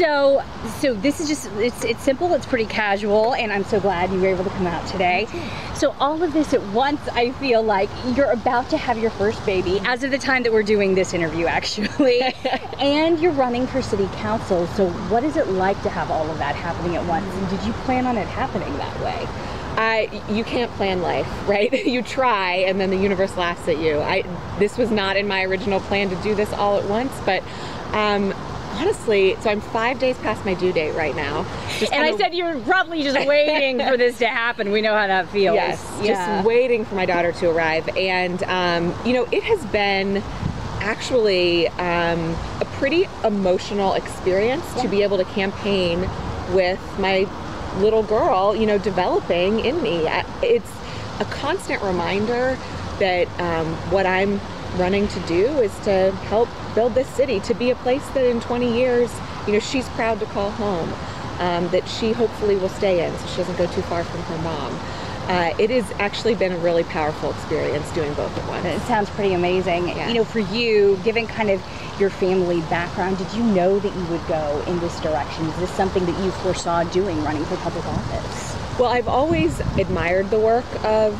So this is just, it's simple, it's pretty casual, and I'm so glad you were able to come out today. So all of this at once, I feel like you're about to have your first baby, as of the time that we're doing this interview, actually, and you're running for city council. So what is it like to have all of that happening at once, and did you plan on it happening that way? You can't plan life, right? You try, and then the universe laughs at you. This was not in my original plan to do this all at once, but honestly, so I'm 5 days past my due date right now. And I said you were probably just waiting for this to happen. We know how that feels. Yes, just waiting for my daughter to arrive. And, you know, it has been actually a pretty emotional experience to be able to campaign with my little girl, you know, developing in me. It's a constant reminder that what I'm running to do is to help build this city to be a place that in 20 years, you know, she's proud to call home, that she hopefully will stay in so she doesn't go too far from her mom. It has actually been a really powerful experience doing both at once. It sounds pretty amazing. Yeah. You know, for you, given kind of your family background, did you know that you would go in this direction? Is this something that you foresaw doing, running for public office? Well, I've always admired the work of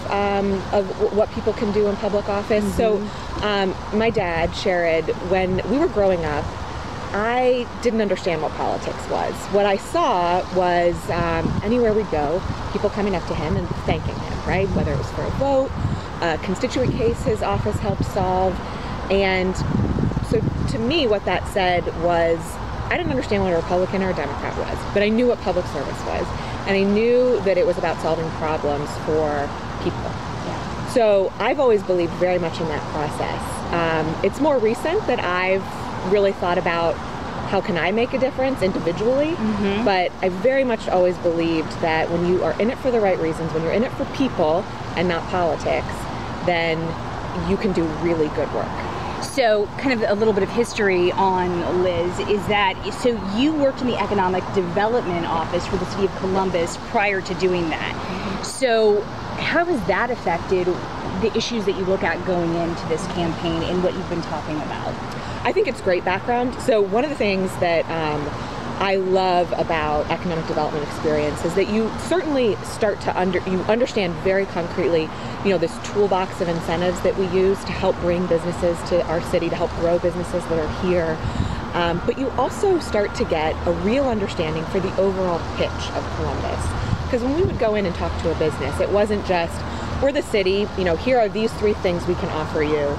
what people can do in public office. So my dad, Sherrod, when we were growing up, I didn't understand what politics was. What I saw was anywhere we'd go, people coming up to him and thanking him, right? Whether it was for a vote, a constituent case his office helped solve. And so to me, what that said was, I didn't understand what a Republican or a Democrat was, but I knew what public service was. And I knew that it was about solving problems for people. Yeah. So I've always believed very much in that process. It's more recent that I've really thought about how can I make a difference individually, but I very much always believed that when you are in it for the right reasons, when you're in it for people and not politics, then you can do really good work. So kind of a little bit of history on Liz is that, so you worked in the Economic Development Office for the City of Columbus prior to doing that. So how has that affected the issues that you look at going into this campaign and what you've been talking about? I think it's great background. So one of the things that I love about economic development experience is that you certainly start to understand very concretely, you know, this toolbox of incentives that we use to help bring businesses to our city, to help grow businesses that are here. But you also start to get a real understanding for the overall pitch of Columbus. Because when we would go in and talk to a business, it wasn't just, we're the city, you know, here are these 3 things we can offer you.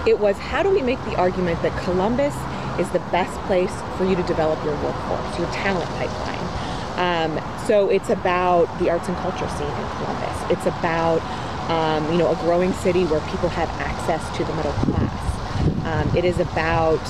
It was, how do we make the argument that Columbus is the best place for you to develop your workforce, your talent pipeline. So it's about the arts and culture scene in Columbus. It's about you know, a growing city where people have access to the middle class. It is about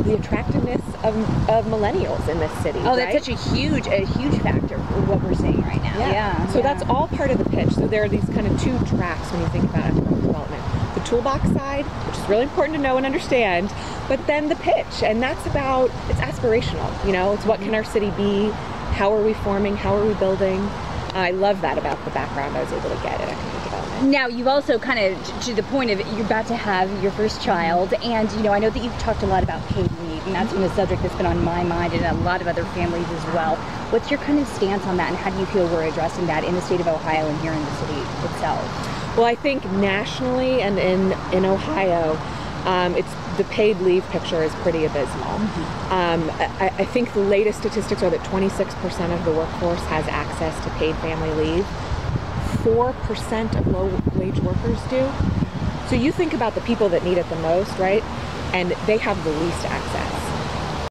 the attractiveness of millennials in this city. Oh, right? that's such a huge factor for what we're seeing right now. Yeah. So that's all part of the pitch. So there are these kind of 2 tracks when you think about economic development. The toolbox side, which is really important to know and understand, but then the pitch, and that's about, it's aspirational, you know, it's what can our city be, how are we forming, how are we building. I love that about the background I was able to get in economic development. Now, you've also kind of, to the point of it, you're about to have your first child, and, you know, I know that you've talked a lot about paid leave, and that's been a subject that's been on my mind and a lot of other families as well. What's your kind of stance on that, and how do you feel we're addressing that in the state of Ohio and here in the city itself? Well, I think nationally and in Ohio, it's the paid leave picture is pretty abysmal. I think the latest statistics are that 26% of the workforce has access to paid family leave. 4% of low-wage workers do. So you think about the people that need it the most, right? And they have the least access.